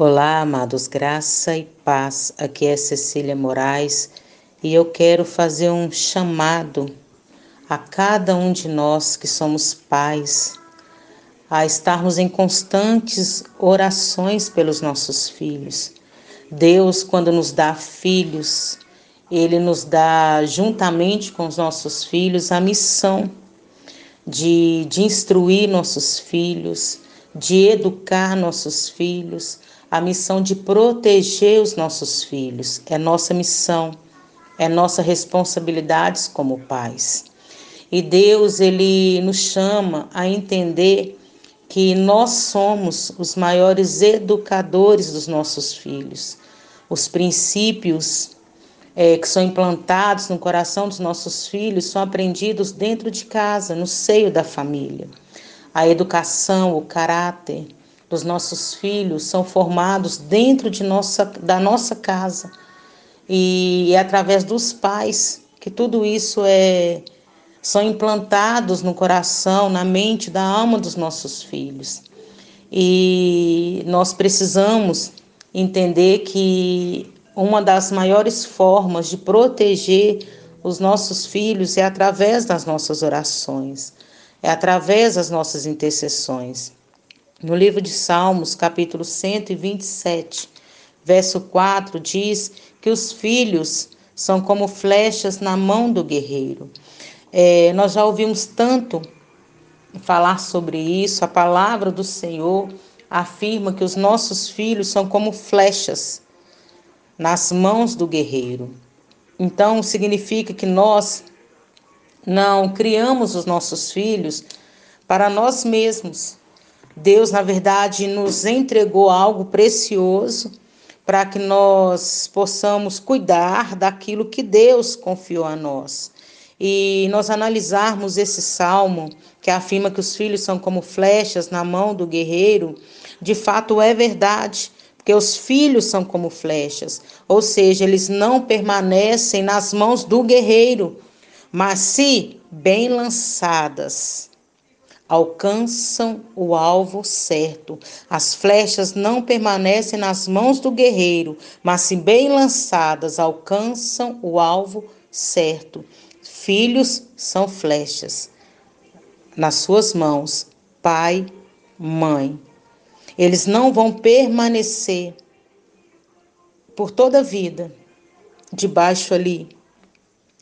Olá, amados, graça e paz. Aqui é Cecília Moraes e eu quero fazer um chamado a cada um de nós que somos pais a estarmos em constantes orações pelos nossos filhos. Deus, quando nos dá filhos, Ele nos dá, juntamente com os nossos filhos, a missão de instruir nossos filhos, de educar nossos filhos, a missão de proteger os nossos filhos. É nossa missão, é nossa responsabilidade como pais. E Deus, Ele nos chama a entender que nós somos os maiores educadores dos nossos filhos. Os princípios que são implantados no coração dos nossos filhos são aprendidos dentro de casa, no seio da família. A educação, o caráter dos nossos filhos são formados dentro da nossa casa. E é através dos pais que tudo isso são implantados no coração, na mente, da alma dos nossos filhos. E nós precisamos entender que uma das maiores formas de proteger os nossos filhos é através das nossas orações, é através das nossas intercessões. No livro de Salmos, capítulo 127, verso 4, diz que os filhos são como flechas na mão do guerreiro. Nós já ouvimos tanto falar sobre isso. A palavra do Senhor afirma que os nossos filhos são como flechas nas mãos do guerreiro. Então, significa que nós não criamos os nossos filhos para nós mesmos. Deus, na verdade, nos entregou algo precioso para que nós possamos cuidar daquilo que Deus confiou a nós. E nós analisarmos esse salmo, que afirma que os filhos são como flechas na mão do guerreiro, de fato é verdade, porque os filhos são como flechas, ou seja, eles não permanecem nas mãos do guerreiro, mas se bem lançadas, alcançam o alvo certo. As flechas não permanecem nas mãos do guerreiro, mas se bem lançadas, alcançam o alvo certo. Filhos são flechas nas suas mãos, pai, mãe. Eles não vão permanecer por toda a vida debaixo ali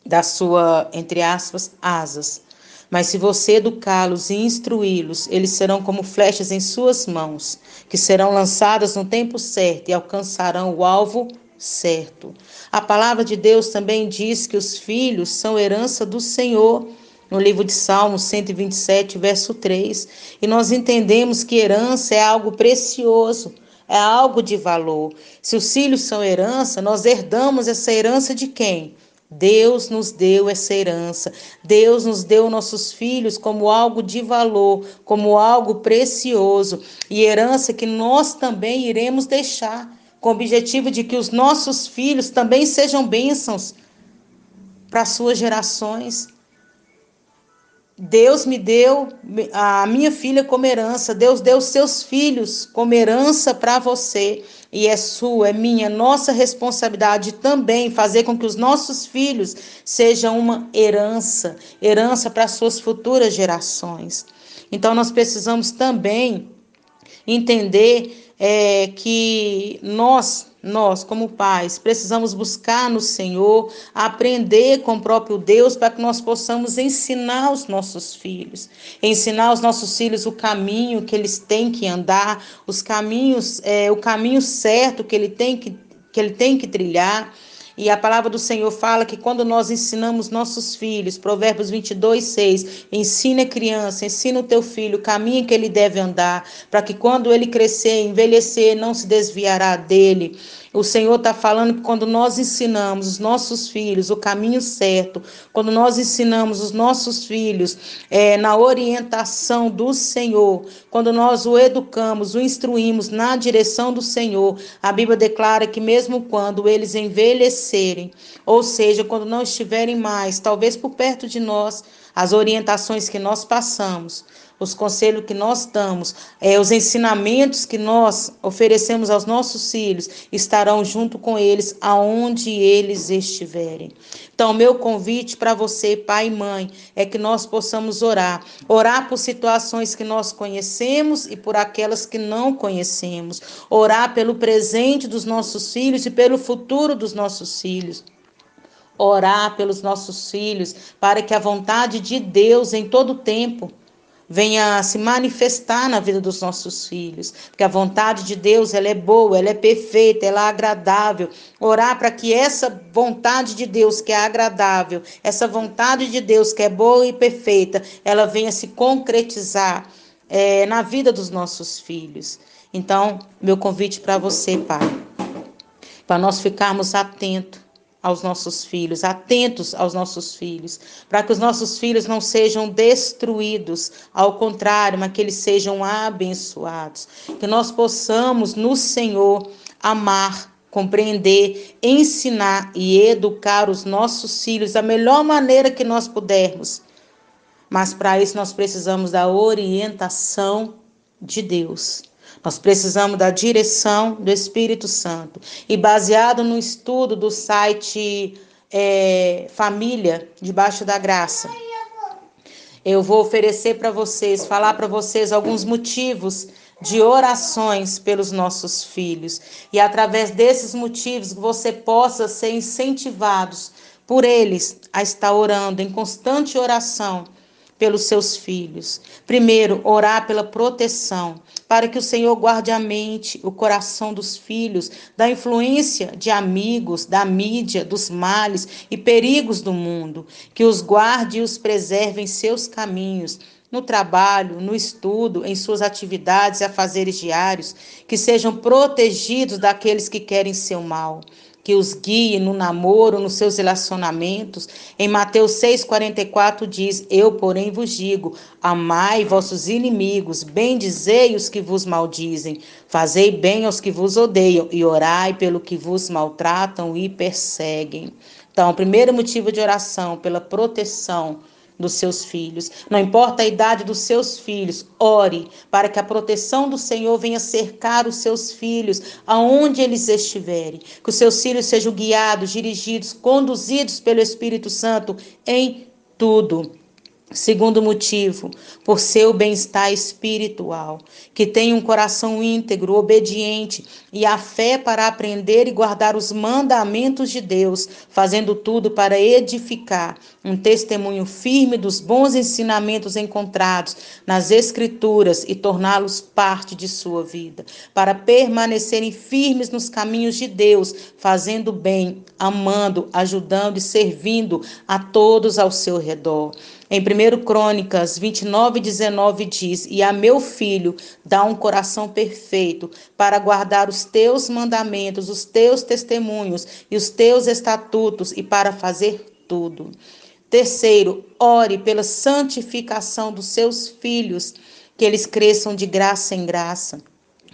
da sua, entre aspas, asas. Mas se você educá-los e instruí-los, eles serão como flechas em suas mãos, que serão lançadas no tempo certo e alcançarão o alvo certo. A palavra de Deus também diz que os filhos são herança do Senhor, no livro de Salmos 127, verso 3. E nós entendemos que herança é algo precioso, é algo de valor. Se os filhos são herança, nós herdamos essa herança de quem? Deus nos deu essa herança. Deus nos deu nossos filhos como algo de valor, como algo precioso. E herança que nós também iremos deixar, com o objetivo de que os nossos filhos também sejam bênçãos para as suas gerações. Deus me deu a minha filha como herança. Deus deu seus filhos como herança para você. E é sua, é minha, nossa responsabilidade também fazer com que os nossos filhos sejam uma herança para as suas futuras gerações. Então nós precisamos também entender que nós, como pais, precisamos buscar no Senhor, aprender com o próprio Deus para que nós possamos ensinar os nossos filhos o caminho que eles têm que andar, os caminhos, o caminho certo que ele tem que trilhar. E a palavra do Senhor fala que quando nós ensinamos nossos filhos, Provérbios 22, 6, ensina a criança, ensina o teu filho o caminho que ele deve andar, para que quando ele crescer, envelhecer, não se desviará dele. O Senhor está falando que quando nós ensinamos os nossos filhos o caminho certo, quando nós ensinamos os nossos filhos na orientação do Senhor, quando nós o educamos, o instruímos na direção do Senhor, a Bíblia declara que mesmo quando eles envelhecerem, ou seja, quando não estiverem mais, talvez por perto de nós, as orientações que nós passamos, os conselhos que nós damos, os ensinamentos que nós oferecemos aos nossos filhos, estarão junto com eles aonde eles estiverem. Então, meu convite para você, pai e mãe, é que nós possamos orar por situações que nós conhecemos e por aquelas que não conhecemos, orar pelo presente dos nossos filhos e pelo futuro dos nossos filhos. Orar pelos nossos filhos, para que a vontade de Deus em todo tempo venha se manifestar na vida dos nossos filhos, porque a vontade de Deus, ela é boa, ela é perfeita, ela é agradável. Orar para que essa vontade de Deus que é agradável, essa vontade de Deus que é boa e perfeita, ela venha se concretizar na vida dos nossos filhos. Então, meu convite para você, pai, para nós ficarmos atentos aos nossos filhos, atentos aos nossos filhos, para que os nossos filhos não sejam destruídos, ao contrário, mas que eles sejam abençoados, que nós possamos no Senhor amar, compreender, ensinar e educar os nossos filhos da melhor maneira que nós pudermos, mas para isso nós precisamos da orientação de Deus. Nós precisamos da direção do Espírito Santo. E baseado no estudo do site Família Debaixo da Graça, eu vou oferecer para vocês, falar para vocês alguns motivos de orações pelos nossos filhos. E através desses motivos você possa ser incentivados por eles a estar orando em constante oração pelos seus filhos. Primeiro, orar pela proteção, para que o Senhor guarde a mente, o coração dos filhos, da influência de amigos, da mídia, dos males e perigos do mundo, que os guarde e os preserve em seus caminhos, no trabalho, no estudo, em suas atividades e afazeres diários, que sejam protegidos daqueles que querem seu mal, que os guie no namoro, nos seus relacionamentos. Em Mateus 6,44 diz: Eu, porém, vos digo, amai vossos inimigos, bendizei os que vos maldizem, fazei bem aos que vos odeiam e orai pelo que vos maltratam e perseguem. Então, o primeiro motivo de oração, pela proteção dos seus filhos. Não importa a idade dos seus filhos, ore para que a proteção do Senhor venha cercar os seus filhos aonde eles estiverem. Que os seus filhos sejam guiados, dirigidos, conduzidos pelo Espírito Santo em tudo. Segundo motivo, por seu bem-estar espiritual, que tenha um coração íntegro, obediente e a fé para aprender e guardar os mandamentos de Deus, fazendo tudo para edificar um testemunho firme dos bons ensinamentos encontrados nas Escrituras e torná-los parte de sua vida, para permanecerem firmes nos caminhos de Deus, fazendo bem, amando, ajudando e servindo a todos ao seu redor. Em 1 Crônicas 29:19 diz: E a meu filho dá um coração perfeito para guardar os teus mandamentos, os teus testemunhos e os teus estatutos e para fazer tudo. Terceiro, ore pela santificação dos seus filhos, que eles cresçam de graça em graça.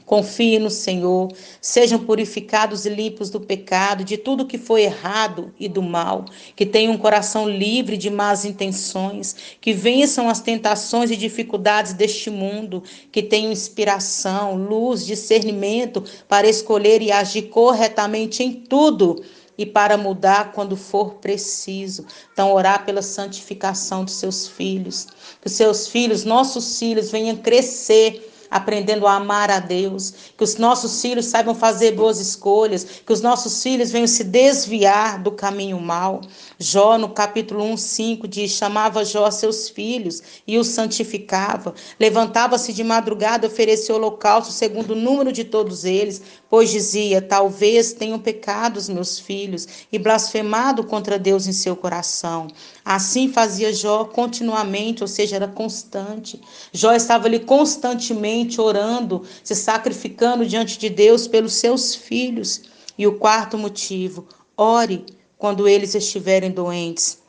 Confie no Senhor, sejam purificados e limpos do pecado, de tudo que foi errado e do mal, que tenham um coração livre de más intenções, que vençam as tentações e dificuldades deste mundo, que tenham inspiração, luz, discernimento para escolher e agir corretamente em tudo e para mudar quando for preciso. Então, orar pela santificação dos seus filhos, que os seus filhos, nossos filhos, venham crescer aprendendo a amar a Deus, que os nossos filhos saibam fazer boas escolhas, que os nossos filhos venham se desviar do caminho mau. Jó, no capítulo 1:5, diz: chamava Jó a seus filhos e os santificava. Levantava-se de madrugada e oferecia holocausto segundo o número de todos eles, pois dizia: talvez tenham pecado os meus filhos e blasfemado contra Deus em seu coração. Assim fazia Jó continuamente, ou seja, era constante. Jó estava ali constantemente orando, se sacrificando diante de Deus pelos seus filhos. E o quarto motivo: ore quando eles estiverem doentes,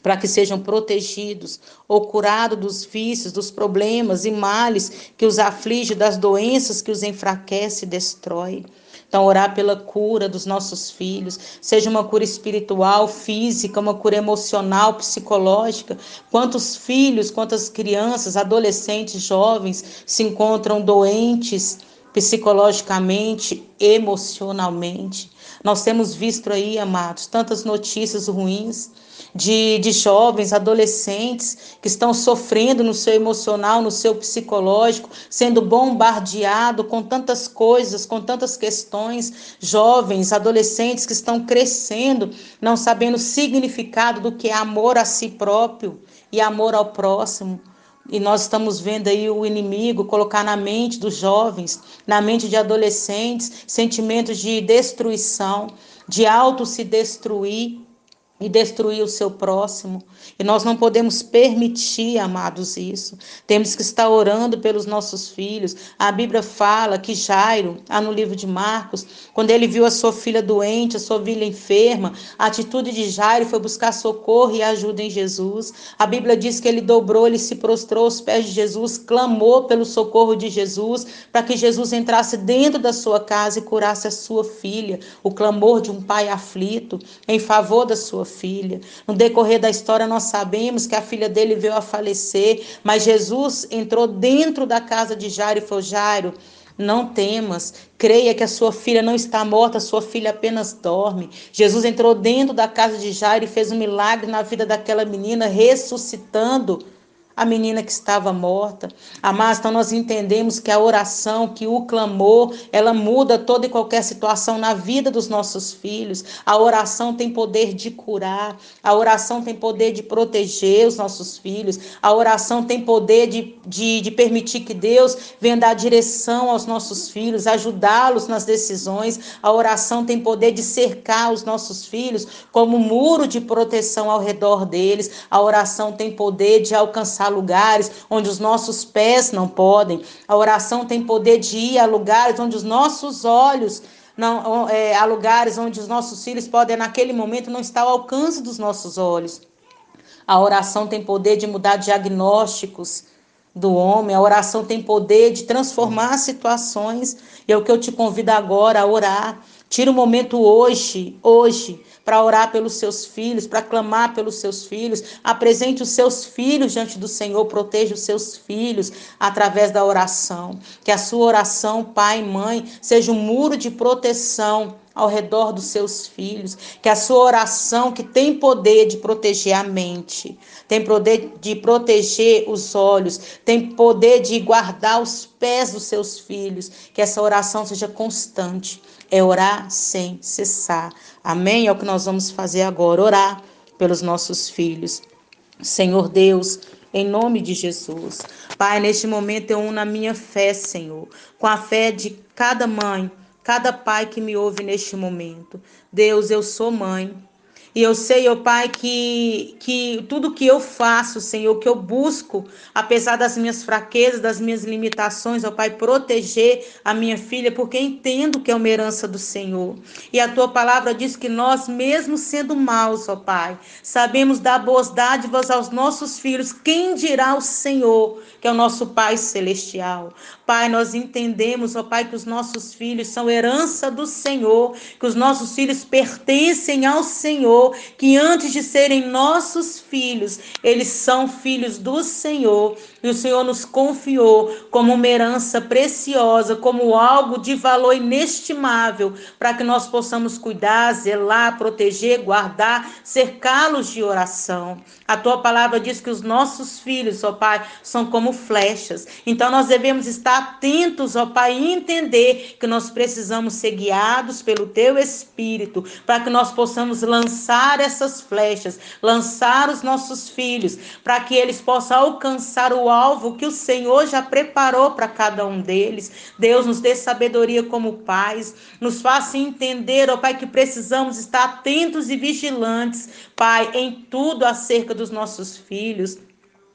para que sejam protegidos ou curados dos vícios, dos problemas e males que os aflige, das doenças que os enfraquece e destrói. Então, orar pela cura dos nossos filhos, seja uma cura espiritual, física, uma cura emocional, psicológica. Quantos filhos, quantas crianças, adolescentes, jovens se encontram doentes psicologicamente, emocionalmente. Nós temos visto aí, amados, tantas notícias ruins de jovens, adolescentes que estão sofrendo no seu emocional, no seu psicológico, sendo bombardeado com tantas coisas, com tantas questões. Jovens, adolescentes que estão crescendo, não sabendo o significado do que é amor a si próprio e amor ao próximo. E nós estamos vendo aí o inimigo colocar na mente dos jovens, na mente de adolescentes, sentimentos de destruição, de auto se destruir e destruir o seu próximo. E nós não podemos permitir, amados, isso. Temos que estar orando pelos nossos filhos. A Bíblia fala que Jairo, no livro de Marcos, quando ele viu a sua filha doente, a sua filha enferma, a atitude de Jairo foi buscar socorro e ajuda em Jesus. A Bíblia diz que ele dobrou, ele se prostrou aos pés de Jesus, clamou pelo socorro de Jesus, para que Jesus entrasse dentro da sua casa e curasse a sua filha. O clamor de um pai aflito em favor da sua filha. No decorrer da história, nós sabemos que a filha dele veio a falecer, mas Jesus entrou dentro da casa de Jairo e falou: Jairo, não temas, creia que a sua filha não está morta, a sua filha apenas dorme. Jesus entrou dentro da casa de Jairo e fez um milagre na vida daquela menina, ressuscitando a menina que estava morta. Amados, então nós entendemos que a oração, que o clamor, ela muda toda e qualquer situação na vida dos nossos filhos. A oração tem poder de curar, a oração tem poder de proteger os nossos filhos, a oração tem poder de permitir que Deus venha dar direção aos nossos filhos, ajudá-los nas decisões. A oração tem poder de cercar os nossos filhos como um muro de proteção ao redor deles. A oração tem poder de alcançar lugares onde os nossos pés não podem. A oração tem poder de ir a lugares onde os nossos olhos não, há lugares onde os nossos filhos podem, naquele momento, não estar ao alcance dos nossos olhos. A oração tem poder de mudar diagnósticos do homem. A oração tem poder de transformar situações. E é o que eu te convido agora a orar. Tira um momento hoje, para orar pelos seus filhos, para clamar pelos seus filhos. Apresente os seus filhos diante do Senhor, proteja os seus filhos através da oração. Que a sua oração, pai e mãe, seja um muro de proteção ao redor dos seus filhos. Que a sua oração, que tem poder de proteger a mente, tem poder de proteger os olhos, tem poder de guardar os pés dos seus filhos, que essa oração seja constante. É orar sem cessar. Amém? É o que nós vamos fazer agora, orar pelos nossos filhos. Senhor Deus, em nome de Jesus. Pai, neste momento eu uno a minha fé, Senhor, com a fé de cada mãe, cada pai que me ouve neste momento. Deus, eu sou mãe. E eu sei, ó Pai, que tudo que eu faço, Senhor, que eu busco, apesar das minhas fraquezas, das minhas limitações, ó Pai, proteger a minha filha, porque entendo que é uma herança do Senhor. E a Tua palavra diz que nós, mesmo sendo maus, ó Pai, sabemos dar boas dádivas aos nossos filhos. Quem dirá o Senhor, que é o nosso Pai Celestial? Pai, nós entendemos, ó Pai, que os nossos filhos são herança do Senhor, que os nossos filhos pertencem ao Senhor, que antes de serem nossos filhos, eles são filhos do Senhor, e o Senhor nos confiou como uma herança preciosa, como algo de valor inestimável, para que nós possamos cuidar, zelar, proteger, guardar, cercá-los de oração. A Tua palavra diz que os nossos filhos, ó Pai, são como flechas. Então nós devemos estar atentos, ó Pai, e entender que nós precisamos ser guiados pelo Teu Espírito, para que nós possamos lançar essas flechas, lançar os nossos filhos, para que eles possam alcançar o alvo que o Senhor já preparou para cada um deles. Deus, nos dê sabedoria como pais, nos faça entender, ó Pai, que precisamos estar atentos e vigilantes, Pai, em tudo acerca dos nossos filhos.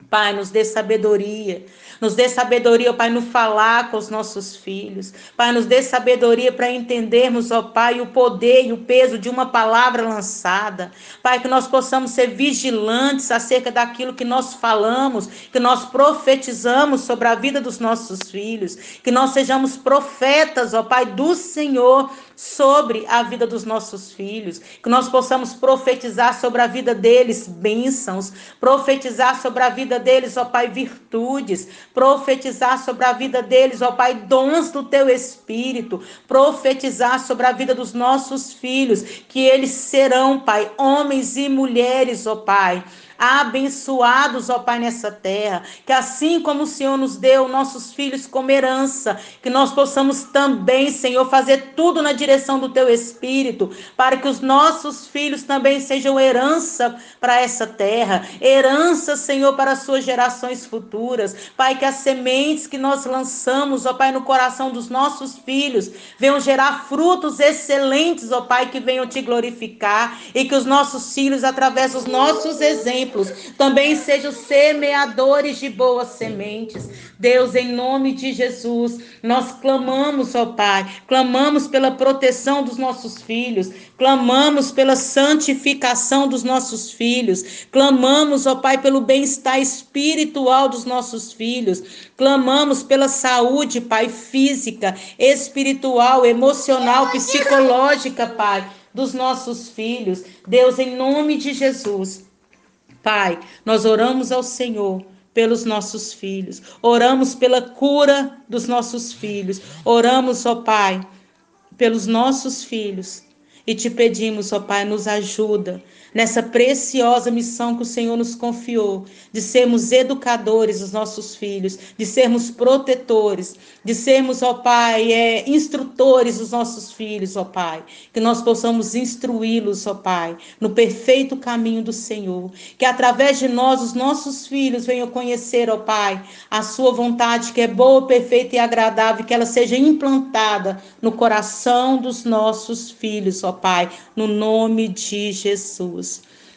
Pai, nos dê sabedoria. Nos dê sabedoria, ó Pai, no falar com os nossos filhos. Pai, nos dê sabedoria para entendermos, ó Pai, o poder e o peso de uma palavra lançada. Pai, que nós possamos ser vigilantes acerca daquilo que nós falamos, que nós profetizamos sobre a vida dos nossos filhos. Que nós sejamos profetas, ó Pai, do Senhor sobre a vida dos nossos filhos, que nós possamos profetizar sobre a vida deles bênçãos, profetizar sobre a vida deles, ó Pai, virtudes, profetizar sobre a vida deles, ó Pai, dons do teu Espírito, profetizar sobre a vida dos nossos filhos, que eles serão, Pai, homens e mulheres, ó Pai, abençoados, ó Pai, nessa terra, que assim como o Senhor nos deu nossos filhos como herança, que nós possamos também, Senhor, fazer tudo na direção do Teu Espírito, para que os nossos filhos também sejam herança para essa terra, herança, Senhor, para as suas gerações futuras. Pai, que as sementes que nós lançamos, ó Pai, no coração dos nossos filhos, venham gerar frutos excelentes, ó Pai, que venham Te glorificar, e que os nossos filhos, através dos nossos exemplos, também sejam semeadores de boas sementes. Deus, em nome de Jesus, nós clamamos, ó Pai, clamamos pela proteção dos nossos filhos, clamamos pela santificação dos nossos filhos, clamamos, ó Pai, pelo bem-estar espiritual dos nossos filhos, clamamos pela saúde, Pai, física, espiritual, emocional, psicológica, Pai, dos nossos filhos. Deus, em nome de Jesus, Pai, nós oramos ao Senhor pelos nossos filhos, oramos pela cura dos nossos filhos, oramos, ó Pai, pelos nossos filhos e te pedimos, ó Pai, nos ajuda nessa preciosa missão que o Senhor nos confiou, de sermos educadores dos nossos filhos, de sermos protetores, de sermos, ó Pai, instrutores dos nossos filhos, ó Pai, que nós possamos instruí-los, ó Pai, no perfeito caminho do Senhor, que através de nós os nossos filhos venham conhecer, ó Pai, a sua vontade que é boa, perfeita e agradável, que ela seja implantada no coração dos nossos filhos, ó Pai, no nome de Jesus.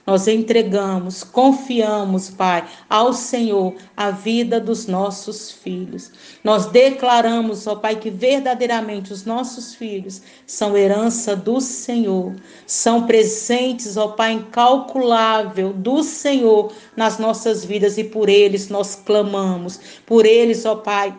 Nós entregamos, confiamos, Pai, ao Senhor a vida dos nossos filhos. Nós declaramos, ó Pai, que verdadeiramente os nossos filhos são herança do Senhor, são presentes, ó Pai, incalculável do Senhor nas nossas vidas, e por eles nós clamamos, por eles, ó Pai,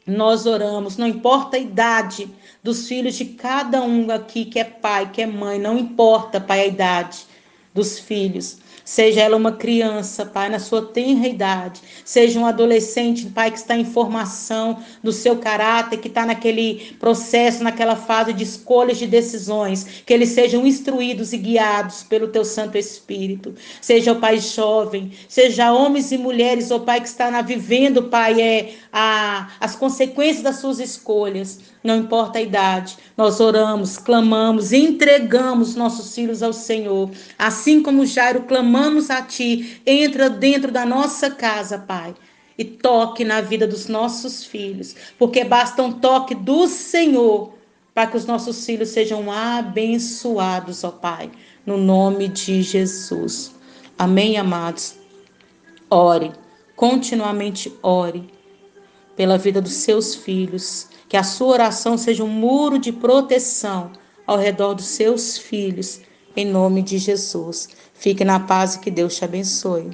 nós oramos. Não importa a idade dos filhos de cada um aqui, que é pai, que é mãe, não importa, Pai, a idade dos filhos. Seja ela uma criança, Pai, na sua tenra idade, seja um adolescente, Pai, que está em formação do seu caráter, que está naquele processo, naquela fase de escolhas, de decisões, que eles sejam instruídos e guiados pelo Teu Santo Espírito. Seja o Pai jovem, seja homens e mulheres, ó Pai, que está vivendo, Pai, as consequências das suas escolhas. Não importa a idade, nós oramos, clamamos, entregamos nossos filhos ao Senhor. Assim como Jairo, clamamos a Ti, entra dentro da nossa casa, Pai, e toque na vida dos nossos filhos, porque basta um toque do Senhor para que os nossos filhos sejam abençoados, ó Pai, no nome de Jesus. Amém, amados? Ore, continuamente ore pela vida dos seus filhos, que a sua oração seja um muro de proteção ao redor dos seus filhos, em nome de Jesus. Fique na paz e que Deus te abençoe.